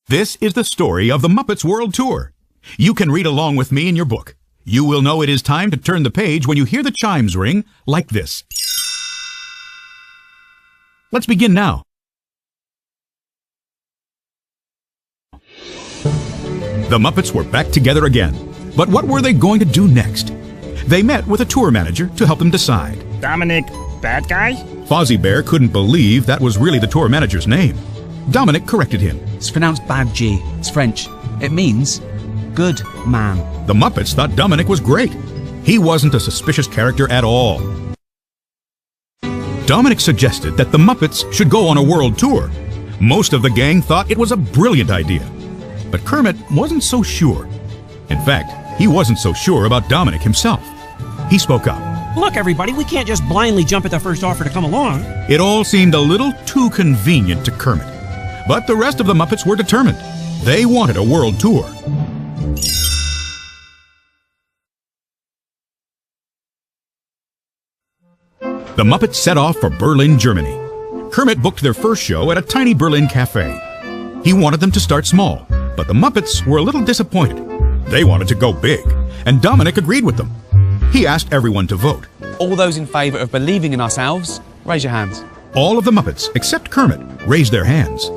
This is the story of the Muppets World Tour. You can read along with me in your book. You will know it is time to turn the page when you hear the chimes ring like this. Let's begin now. The Muppets were back together again. But what were they going to do next? They met with a tour manager to help them decide. Dominic, bad guy? Fozzie Bear couldn't believe that was really the tour manager's name. Dominic corrected him. It's pronounced bad G. It's French. It means good man. The Muppets thought Dominic was great. He wasn't a suspicious character at all. Dominic suggested that the Muppets should go on a world tour. Most of the gang thought it was a brilliant idea. But Kermit wasn't so sure. In fact, he wasn't so sure about Dominic himself. He spoke up. Look, everybody, we can't just blindly jump at the first offer to come along. It all seemed a little too convenient to Kermit. But the rest of the Muppets were determined. They wanted a world tour. The Muppets set off for Berlin, Germany. Kermit booked their first show at a tiny Berlin cafe. He wanted them to start small, but the Muppets were a little disappointed. They wanted to go big, and Dominic agreed with them. He asked everyone to vote. All those in favour of believing in ourselves, raise your hands. All of the Muppets, except Kermit, raised their hands.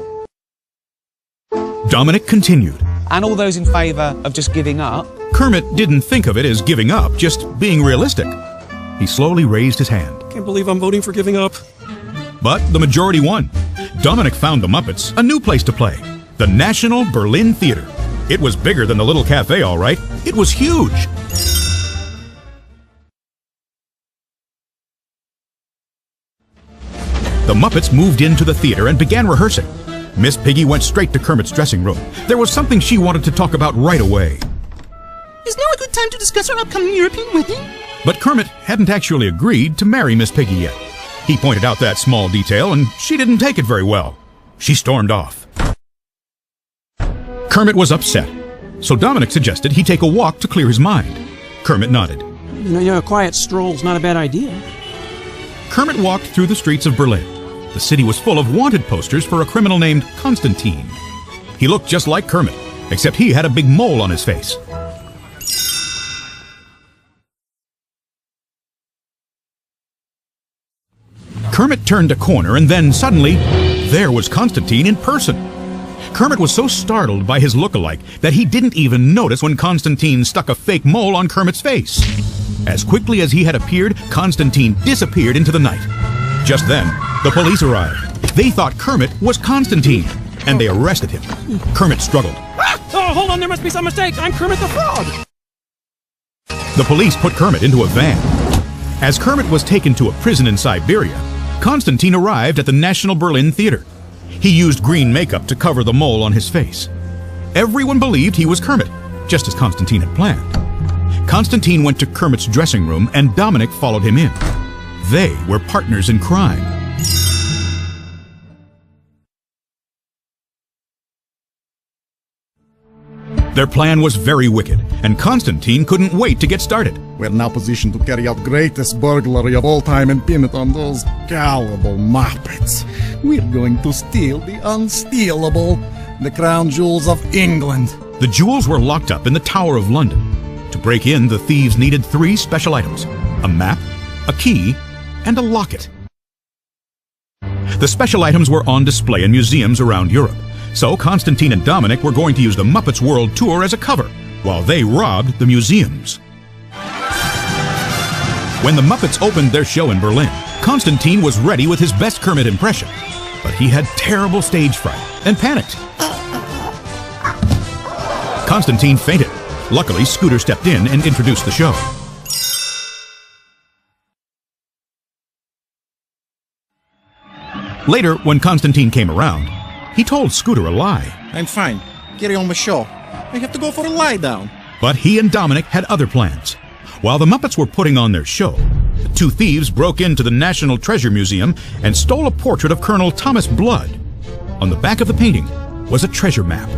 Dominic continued. And all those in favour of just giving up? Kermit didn't think of it as giving up, just being realistic. He slowly raised his hand. Can't believe I'm voting for giving up. But the majority won. Dominic found the Muppets a new place to play, the National Berlin Theater. It was bigger than the little cafe, all right. It was huge. The Muppets moved into the theater and began rehearsing. Miss Piggy went straight to Kermit's dressing room. There was something she wanted to talk about right away. Is now a good time to discuss our upcoming European wedding? But Kermit hadn't actually agreed to marry Miss Piggy yet. He pointed out that small detail, and she didn't take it very well. She stormed off. Kermit was upset, so Dominic suggested he take a walk to clear his mind. Kermit nodded. You know, a quiet stroll's not a bad idea. Kermit walked through the streets of Berlin. The city was full of wanted posters for a criminal named Constantine. He looked just like Kermit, except he had a big mole on his face. Kermit turned a corner, and then suddenly, there was Constantine in person. Kermit was so startled by his look-alike that he didn't even notice when Constantine stuck a fake mole on Kermit's face. As quickly as he had appeared, Constantine disappeared into the night. Just then, the police arrived. They thought Kermit was Constantine, and they arrested him. Kermit struggled. Oh, hold on, there must be some mistake. I'm Kermit the Frog. The police put Kermit into a van. As Kermit was taken to a prison in Siberia, Constantine arrived at the National Berlin Theater. He used green makeup to cover the mole on his face. Everyone believed he was Kermit, just as Constantine had planned. Constantine went to Kermit's dressing room, and Dominic followed him in. They were partners in crime. Their plan was very wicked, and Constantine couldn't wait to get started. We're now positioned to carry out greatest burglary of all time and pin it on those gullible Muppets. We're going to steal the unstealable, the crown jewels of England. The jewels were locked up in the Tower of London. To break in, the thieves needed 3 special items: a map, a key, and a locket. The special items were on display in museums around Europe, so Constantine and Dominic were going to use the Muppets World Tour as a cover, while they robbed the museums. When the Muppets opened their show in Berlin, Constantine was ready with his best Kermit impression, but he had terrible stage fright and panicked. Constantine fainted. Luckily, Scooter stepped in and introduced the show. Later, when Constantine came around, he told Scooter a lie. I'm fine. Carry on the show. I have to go for a lie down. But he and Dominic had other plans. While the Muppets were putting on their show, the 2 thieves broke into the National Treasure Museum and stole a portrait of Colonel Thomas Blood. On the back of the painting was a treasure map.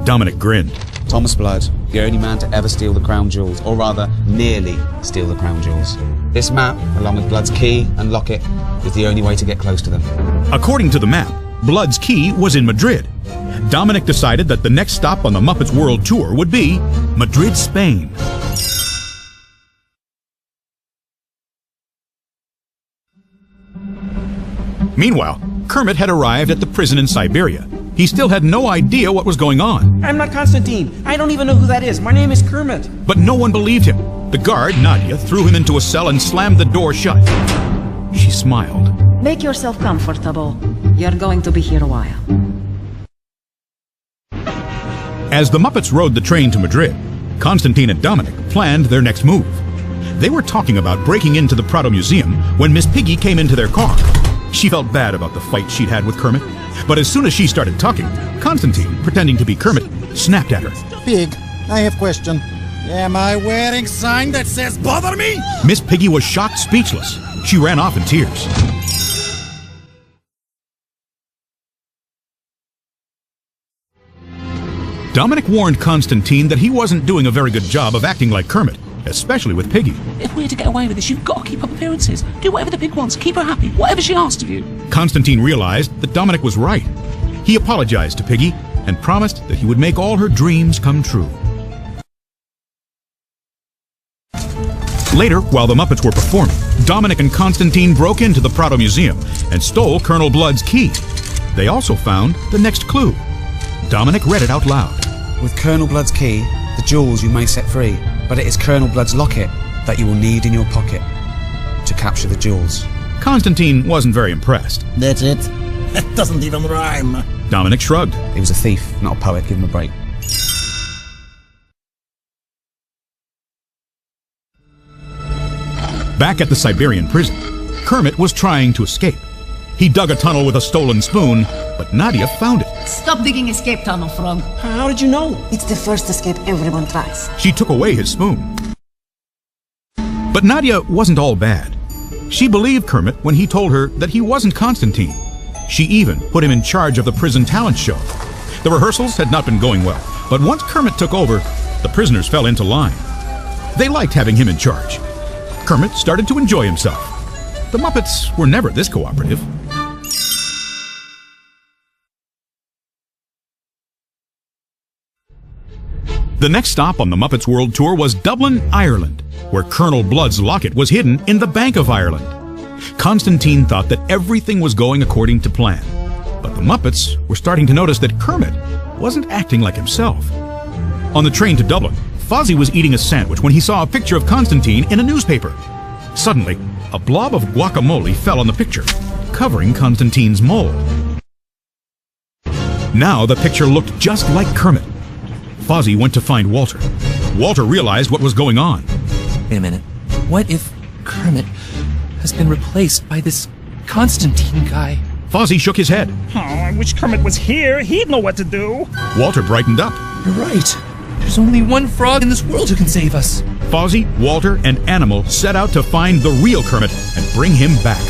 Dominic grinned. Thomas Blood, the only man to ever steal the crown jewels, or rather, nearly steal the crown jewels. This map, along with Blood's key and locket, is the only way to get close to them. According to the map, Blood's key was in Madrid, Dominic decided that the next stop on the Muppets World Tour would be Madrid, Spain. Meanwhile, Kermit had arrived at the prison in Siberia. He still had no idea what was going on. I'm not Constantine. I don't even know who that is. My name is Kermit. But no one believed him. The guard, Nadia, threw him into a cell and slammed the door shut. She smiled. Make yourself comfortable. You're going to be here a while. As the Muppets rode the train to Madrid, Constantine and Dominic planned their next move. They were talking about breaking into the Prado Museum when Miss Piggy came into their car. She felt bad about the fight she'd had with Kermit, but as soon as she started talking, Constantine, pretending to be Kermit, snapped at her. Pig, I have question. Am I wearing sign that says bother me? Miss Piggy was shocked speechless. She ran off in tears. Dominic warned Constantine that he wasn't doing a very good job of acting like Kermit, especially with Piggy. If we're to get away with this, you've got to keep up appearances. Do whatever the pig wants. Keep her happy. Whatever she asks of you. Constantine realized that Dominic was right. He apologized to Piggy and promised that he would make all her dreams come true. Later, while the Muppets were performing, Dominic and Constantine broke into the Prado Museum and stole Colonel Blood's key. They also found the next clue. Dominic read it out loud. With Colonel Blood's key, the jewels you may set free, but it is Colonel Blood's locket that you will need in your pocket to capture the jewels. Constantine wasn't very impressed. That's it? That doesn't even rhyme. Dominic shrugged. He was a thief, not a poet. Give him a break. Back at the Siberian prison, Kermit was trying to escape. He dug a tunnel with a stolen spoon, but Nadia found it. Stop digging escape tunnel, Frog. How did you know? It's the first escape everyone tries. She took away his spoon. But Nadia wasn't all bad. She believed Kermit when he told her that he wasn't Constantine. She even put him in charge of the prison talent show. The rehearsals had not been going well, but once Kermit took over, the prisoners fell into line. They liked having him in charge. Kermit started to enjoy himself. The Muppets were never this cooperative. The next stop on the Muppets World Tour was Dublin, Ireland, where Colonel Blood's locket was hidden in the Bank of Ireland. Constantine thought that everything was going according to plan, but the Muppets were starting to notice that Kermit wasn't acting like himself. On the train to Dublin, Fozzie was eating a sandwich when he saw a picture of Constantine in a newspaper. Suddenly, a blob of guacamole fell on the picture, covering Constantine's mole. Now the picture looked just like Kermit. Fozzie went to find Walter. Walter realized what was going on. Wait a minute. What if Kermit has been replaced by this Constantine guy? Fozzie shook his head. Oh, I wish Kermit was here. He'd know what to do. Walter brightened up. You're right. There's only one frog in this world who can save us. Fozzie, Walter, and Animal set out to find the real Kermit and bring him back.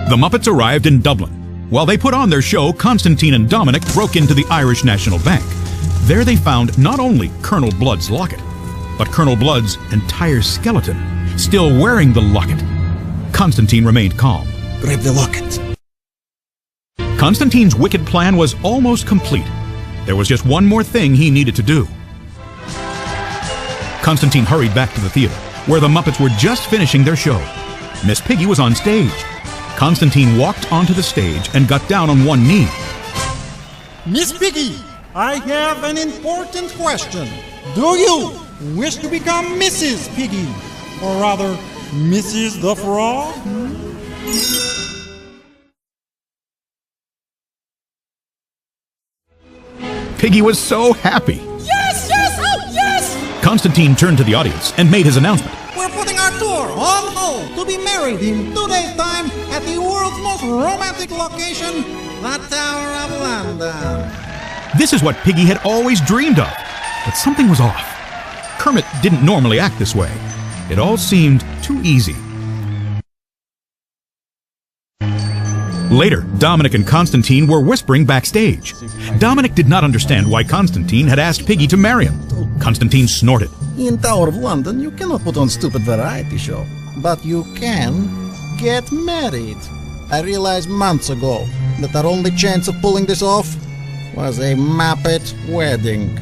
The Muppets arrived in Dublin. While they put on their show, Constantine and Dominic broke into the Irish National Bank. There they found not only Colonel Blood's locket, but Colonel Blood's entire skeleton, still wearing the locket. Constantine remained calm. Grab the locket. Constantine's wicked plan was almost complete. There was just one more thing he needed to do. Constantine hurried back to the theater, where the Muppets were just finishing their show. Miss Piggy was on stage. Constantine walked onto the stage and got down on one knee. Miss Piggy, I have an important question. Do you wish to become Mrs. Piggy? Or rather, Mrs. the Frog? Piggy was so happy. Yes, yes, oh, yes! Constantine turned to the audience and made his announcement. We're putting our tour on hold to be married in 2 days' time at the world's most romantic location, the Tower of London. This is what Piggy had always dreamed of. But something was off. Kermit didn't normally act this way. It all seemed too easy. Later, Dominic and Constantine were whispering backstage. Dominic did not understand why Constantine had asked Piggy to marry him. Constantine snorted. In Tower of London, you cannot put on stupid variety show. But you can get married. I realized months ago that our only chance of pulling this off was a Muppet wedding.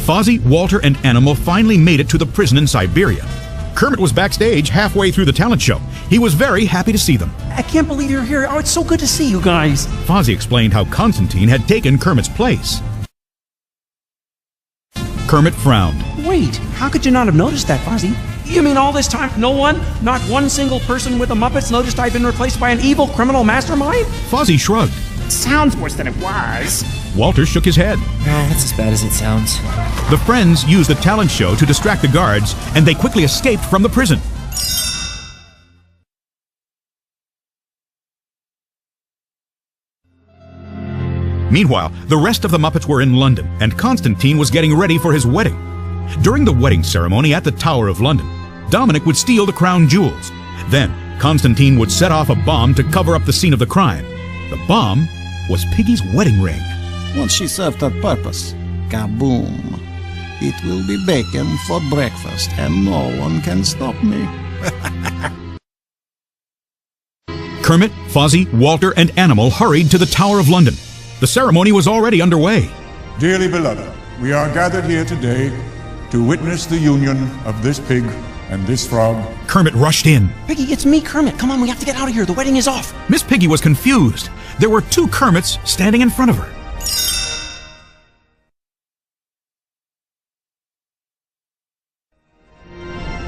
Fozzie, Walter, and Animal finally made it to the prison in Siberia. Kermit was backstage halfway through the talent show. He was very happy to see them. I can't believe you're here. Oh, it's so good to see you guys. Fozzie explained how Constantine had taken Kermit's place. Kermit frowned. Wait, how could you not have noticed that, Fozzie? You mean all this time, no one, not one single person with the Muppets noticed I've been replaced by an evil criminal mastermind? Fozzie shrugged. Sounds worse than it was. Walter shook his head. Oh, that's as bad as it sounds. The friends used the talent show to distract the guards, and they quickly escaped from the prison. Meanwhile, the rest of the Muppets were in London, and Constantine was getting ready for his wedding. During the wedding ceremony at the Tower of London, Dominic would steal the crown jewels. Then, Constantine would set off a bomb to cover up the scene of the crime. The bomb was Piggy's wedding ring. Once she served her purpose, kaboom. It will be bacon for breakfast, and no one can stop me. Kermit, Fozzie, Walter, and Animal hurried to the Tower of London. The ceremony was already underway. Dearly beloved, we are gathered here today to witness the union of this pig and this frog. Kermit rushed in. Piggy, it's me, Kermit. Come on, we have to get out of here. The wedding is off. Miss Piggy was confused. There were two Kermits standing in front of her.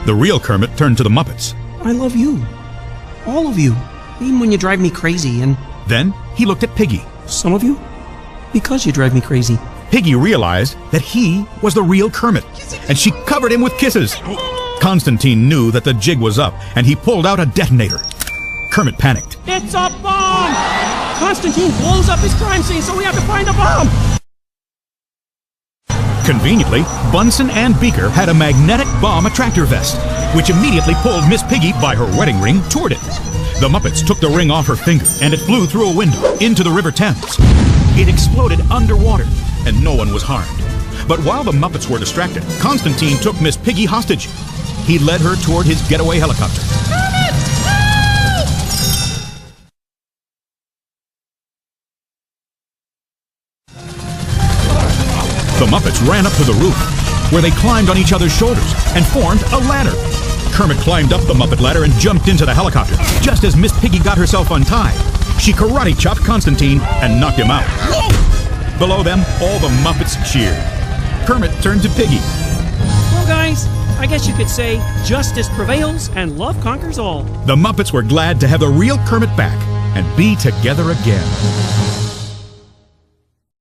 The real Kermit turned to the Muppets. I love you. All of you. Even when you drive me crazy, and Then he looked at Piggy. some of you, because you drive me crazy. Piggy realized that he was the real Kermit, and she covered him with kisses. Constantine knew that the jig was up, and he pulled out a detonator. Kermit panicked. It's a bomb! Constantine blows up his crime scene, so we have to find a bomb! Conveniently, Bunsen and Beaker had a magnetic bomb attractor vest, which immediately pulled Miss Piggy by her wedding ring toward it. The Muppets took the ring off her finger, and it flew through a window into the River Thames. It exploded underwater, and no one was harmed. But while the Muppets were distracted, Constantine took Miss Piggy hostage. He led her toward his getaway helicopter. The Muppets ran up to the roof, where they climbed on each other's shoulders and formed a ladder. Kermit climbed up the Muppet ladder and jumped into the helicopter, just as Miss Piggy got herself untied. She karate chopped Constantine and knocked him out. Below them, all the Muppets cheered. Kermit turned to Piggy. Well, guys, I guess you could say justice prevails and love conquers all. The Muppets were glad to have the real Kermit back and be together again.